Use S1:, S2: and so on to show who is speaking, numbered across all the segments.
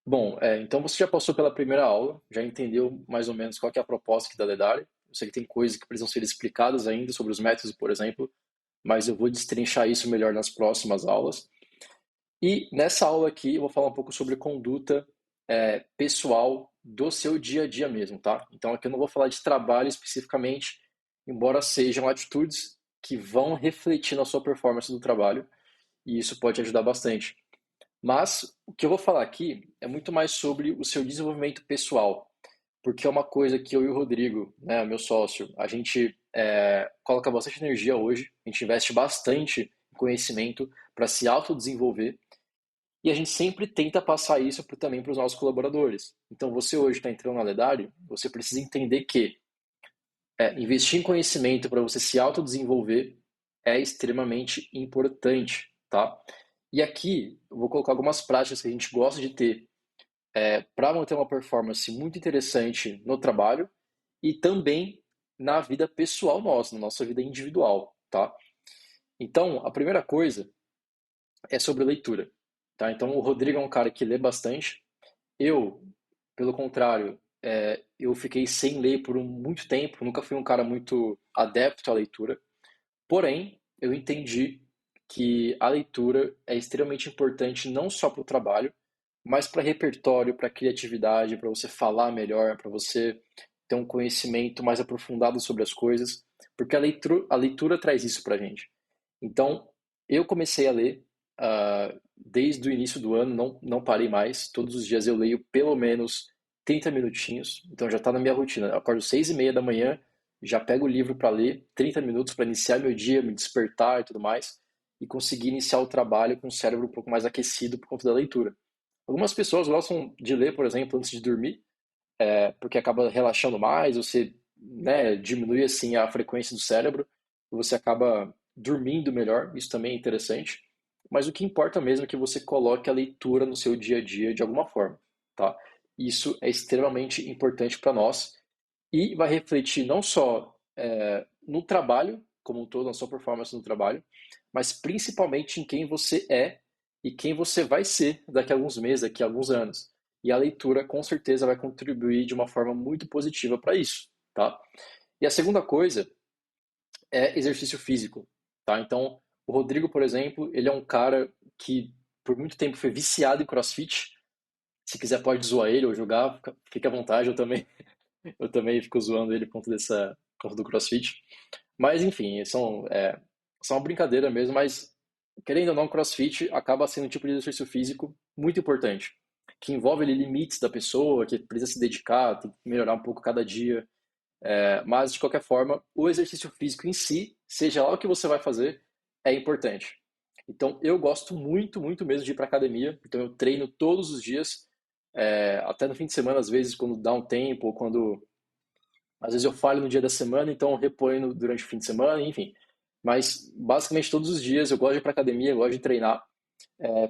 S1: Bom, então você já passou pela primeira aula, já entendeu mais ou menos qual que é a proposta aqui da Ledari. Eu sei que tem coisas que precisam ser explicadas ainda sobre os métodos, por exemplo, mas eu vou destrinchar isso melhor nas próximas aulas. E nessa aula aqui eu vou falar um pouco sobre conduta pessoal do seu dia a dia mesmo, tá? Então aqui eu não vou falar de trabalho especificamente, embora sejam atitudes que vão refletir na sua performance do trabalho, e isso pode ajudar bastante. Mas o que eu vou falar aqui é muito mais sobre o seu desenvolvimento pessoal, porque é uma coisa que eu e o Rodrigo, né, meu sócio, a gente coloca bastante energia hoje, a gente investe bastante em conhecimento para se autodesenvolver e a gente sempre tenta passar isso também para os nossos colaboradores. Então, você hoje está entrando na Ledari, você precisa entender que investir em conhecimento para você se autodesenvolver é extremamente importante, tá? E aqui eu vou colocar algumas práticas que a gente gosta de ter para manter uma performance muito interessante no trabalho e também na vida pessoal nossa, na nossa vida individual, tá? Então, a primeira coisa é sobre leitura, tá? Então, o Rodrigo é um cara que lê bastante. Eu, pelo contrário, eu fiquei sem ler por muito tempo, nunca fui um cara muito adepto à leitura. Porém, eu entendi que a leitura é extremamente importante não só para o trabalho, mas para repertório, para criatividade, para você falar melhor, para você ter um conhecimento mais aprofundado sobre as coisas, porque a leitura traz isso para a gente. Então, eu comecei a ler desde o início do ano, não parei mais. Todos os dias eu leio pelo menos 30 minutinhos, então já está na minha rotina. Eu acordo 6:30 da manhã, já pego o livro para ler, 30 minutos para iniciar meu dia, me despertar e tudo mais, e conseguir iniciar o trabalho com o cérebro um pouco mais aquecido por conta da leitura. Algumas pessoas gostam de ler, por exemplo, antes de dormir, porque acaba relaxando mais, você, né, diminui assim a frequência do cérebro, e você acaba dormindo melhor, isso também é interessante. Mas o que importa mesmo é que você coloque a leitura no seu dia a dia de alguma forma, tá? Isso é extremamente importante para nós e vai refletir não só no trabalho, como um todo, na sua performance no trabalho, mas principalmente em quem você é e quem você vai ser daqui a alguns meses, daqui a alguns anos. E a leitura, com certeza, vai contribuir de uma forma muito positiva para isso, tá? E a segunda coisa é exercício físico, tá? Então, o Rodrigo, por exemplo, ele é um cara que por muito tempo foi viciado em CrossFit. Se quiser pode zoar ele ou jogar, fica à vontade, eu também fico zoando ele por conta do CrossFit. Mas, enfim, são uma brincadeira mesmo, mas, querendo ou não, CrossFit acaba sendo um tipo de exercício físico muito importante, que envolve ali, limites da pessoa, que precisa se dedicar, tem que melhorar um pouco cada dia. Mas, de qualquer forma, o exercício físico em si, seja lá o que você vai fazer, é importante. Então, eu gosto muito, muito mesmo de ir para academia. Então, eu treino todos os dias, até no fim de semana, às vezes, quando dá um tempo, ou quando às vezes eu falho no dia da semana, então eu reponho durante o fim de semana, enfim. Mas basicamente todos os dias eu gosto de ir para academia, eu gosto de treinar,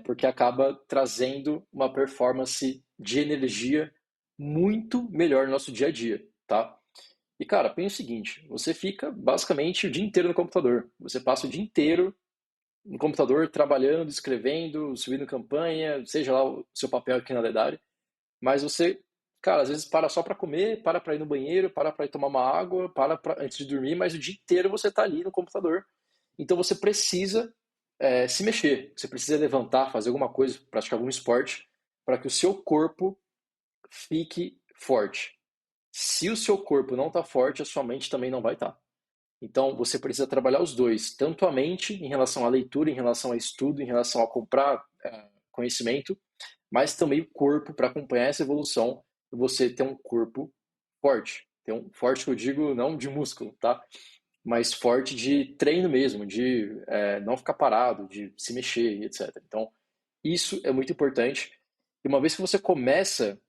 S1: porque acaba trazendo uma performance de energia muito melhor no nosso dia a dia, tá? E cara, pensa o seguinte, você fica basicamente o dia inteiro no computador. Você passa o dia inteiro no computador trabalhando, escrevendo, subindo campanha, seja lá o seu papel aqui na Ledari. Mas você, cara, às vezes para só para comer, para ir no banheiro, para ir tomar uma água, antes de dormir, mas o dia inteiro você está ali no computador. Então você precisa se mexer, você precisa levantar, fazer alguma coisa, praticar algum esporte, para que o seu corpo fique forte. Se o seu corpo não está forte, a sua mente também não vai estar. Então você precisa trabalhar os dois, tanto a mente em relação à leitura, em relação a estudo, em relação a comprar conhecimento, mas também o corpo para acompanhar essa evolução e você ter um corpo forte. Ter um forte que eu digo não de músculo, tá? Mas forte de treino mesmo, de não ficar parado, de se mexer e etc. Então, isso é muito importante. E uma vez que você começa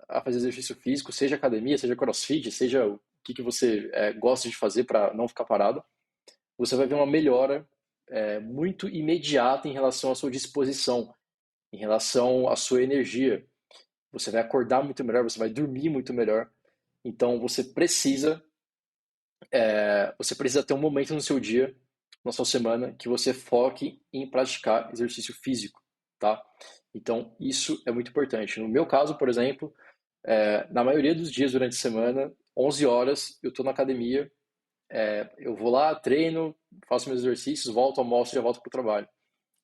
S1: a fazer exercício físico, seja academia, seja crossfit, seja o que você gosta de fazer para não ficar parado, você vai ver uma melhora muito imediata em relação à sua disposição, em relação à sua energia. Você vai acordar muito melhor, você vai dormir muito melhor. Então você precisa ter um momento no seu dia, na sua semana, que você foque em praticar exercício físico, tá? Então, isso é muito importante. No meu caso, por exemplo, na maioria dos dias durante a semana, 11 horas, eu estou na academia, eu vou lá, treino, faço meus exercícios, volto, almoço e já volto para o trabalho.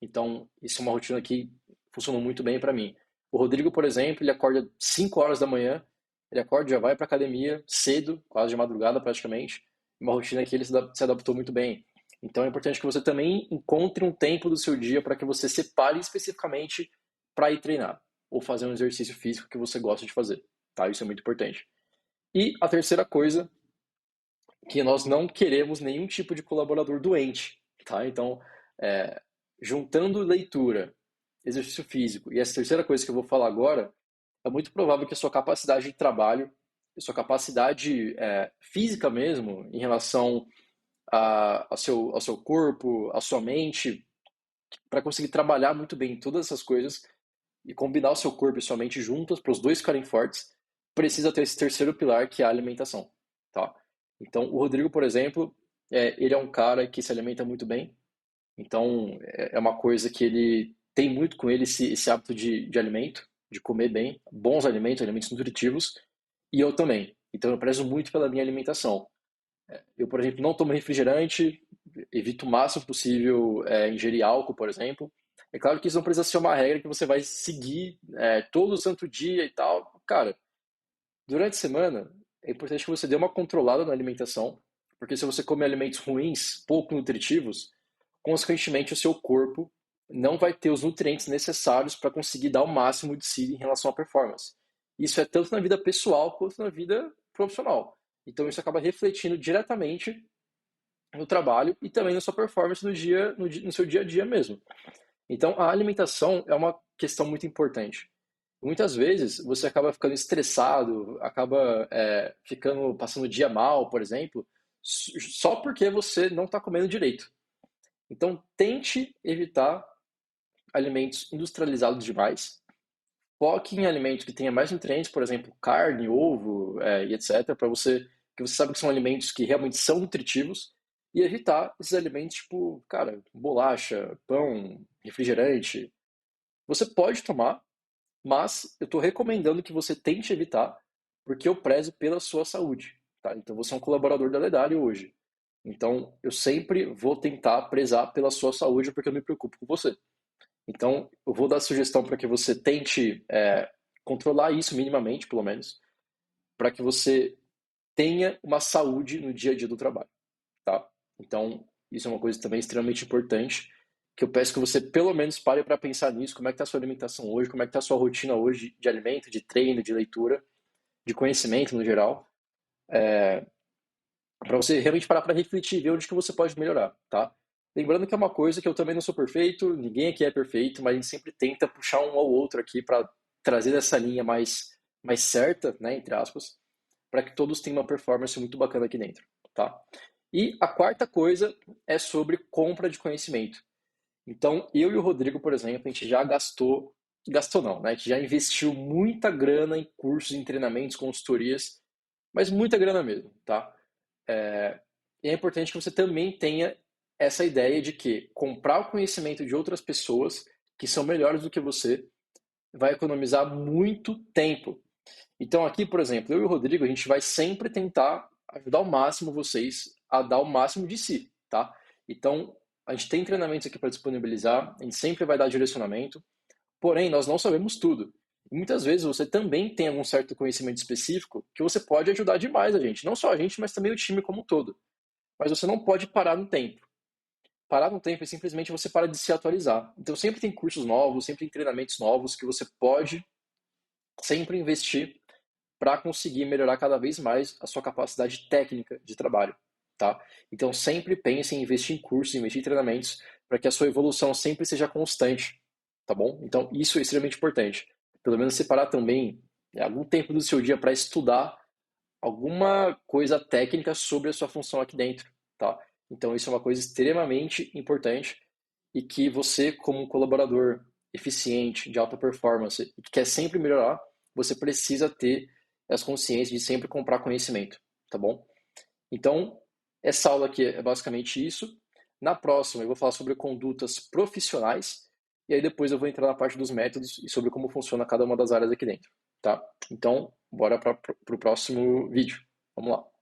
S1: Então, isso é uma rotina que funcionou muito bem para mim. O Rodrigo, por exemplo, ele acorda 5 horas da manhã, ele acorda, já vai para academia cedo, quase de madrugada praticamente, uma rotina que ele se adaptou muito bem. Então é importante que você também encontre um tempo do seu dia para que você separe especificamente para ir treinar ou fazer um exercício físico que você gosta de fazer, tá? Isso é muito importante. E a terceira coisa, que nós não queremos nenhum tipo de colaborador doente, tá? Então, é, juntando leitura, exercício físico e essa terceira coisa que eu vou falar agora, é muito provável que a sua capacidade de trabalho, a sua capacidade física mesmo, em relação ao seu corpo, à sua mente, para conseguir trabalhar muito bem todas essas coisas e combinar o seu corpo e sua mente juntas para os dois ficarem fortes, precisa ter esse terceiro pilar que é a alimentação, tá? Então, o Rodrigo, por exemplo, ele é um cara que se alimenta muito bem, então é uma coisa que ele tem muito com ele esse hábito de alimento, de comer bem, bons alimentos, alimentos nutritivos, e eu também. Então eu prezo muito pela minha alimentação. Eu, por exemplo, não tomo refrigerante, evito o máximo possível ingerir álcool, por exemplo. É claro que isso não precisa ser uma regra que você vai seguir todo santo dia e tal. Cara, durante a semana é importante que você dê uma controlada na alimentação, porque se você comer alimentos ruins, pouco nutritivos, consequentemente o seu corpo não vai ter os nutrientes necessários para conseguir dar o máximo de si em relação à performance. Isso é tanto na vida pessoal quanto na vida profissional. Então isso acaba refletindo diretamente no trabalho e também na sua performance no seu dia a dia mesmo. Então a alimentação é uma questão muito importante. Muitas vezes você acaba ficando estressado, acaba passando o dia mal, por exemplo, só porque você não está comendo direito. Então tente evitar alimentos industrializados demais. Foque em alimentos que tenham mais nutrientes, por exemplo, carne, ovo e etc., para você, que você sabe que são alimentos que realmente são nutritivos, e evitar esses alimentos tipo, cara, bolacha, pão, refrigerante. Você pode tomar, mas eu estou recomendando que você tente evitar, porque eu prezo pela sua saúde, tá? Então você é um colaborador da Ledário hoje. Então eu sempre vou tentar prezar pela sua saúde, porque eu me preocupo com você. Então, eu vou dar sugestão para que você tente controlar isso minimamente, pelo menos, para que você tenha uma saúde no dia a dia do trabalho, tá? Então, isso é uma coisa também extremamente importante, que eu peço que você pelo menos pare para pensar nisso, como é que está a sua alimentação hoje, como é que está a sua rotina hoje de alimento, de treino, de leitura, de conhecimento no geral, para você realmente parar para refletir e ver onde que você pode melhorar, tá? Lembrando que é uma coisa que eu também não sou perfeito, ninguém aqui é perfeito, mas a gente sempre tenta puxar um ao outro aqui para trazer essa linha mais certa, né, entre aspas, para que todos tenham uma performance muito bacana aqui dentro, tá? E a quarta coisa é sobre compra de conhecimento. Então, eu e o Rodrigo, por exemplo, a gente já gastou não, né? A gente já investiu muita grana em cursos, em treinamentos, consultorias, mas muita grana mesmo, tá? E é importante que você também tenha essa ideia de que comprar o conhecimento de outras pessoas que são melhores do que você vai economizar muito tempo. Então aqui, por exemplo, eu e o Rodrigo, a gente vai sempre tentar ajudar ao máximo vocês a dar o máximo de si, tá? Então, a gente tem treinamentos aqui para disponibilizar, a gente sempre vai dar direcionamento, porém, nós não sabemos tudo. E muitas vezes você também tem algum certo conhecimento específico que você pode ajudar demais a gente. Não só a gente, mas também o time como um todo. Mas você não pode parar no tempo. Parar no tempo é simplesmente você para de se atualizar. Então sempre tem cursos novos, sempre tem treinamentos novos que você pode sempre investir para conseguir melhorar cada vez mais a sua capacidade técnica de trabalho, tá? Então sempre pense em investir em cursos, investir em treinamentos para que a sua evolução sempre seja constante, tá bom? Então isso é extremamente importante. Pelo menos separar também algum tempo do seu dia para estudar alguma coisa técnica sobre a sua função aqui dentro, tá? Então isso é uma coisa extremamente importante e que você, como um colaborador eficiente, de alta performance, e que quer sempre melhorar, você precisa ter as consciências de sempre comprar conhecimento, tá bom? Então, essa aula aqui é basicamente isso. Na próxima, eu vou falar sobre condutas profissionais e aí depois eu vou entrar na parte dos métodos e sobre como funciona cada uma das áreas aqui dentro, tá? Então, bora para o próximo vídeo. Vamos lá.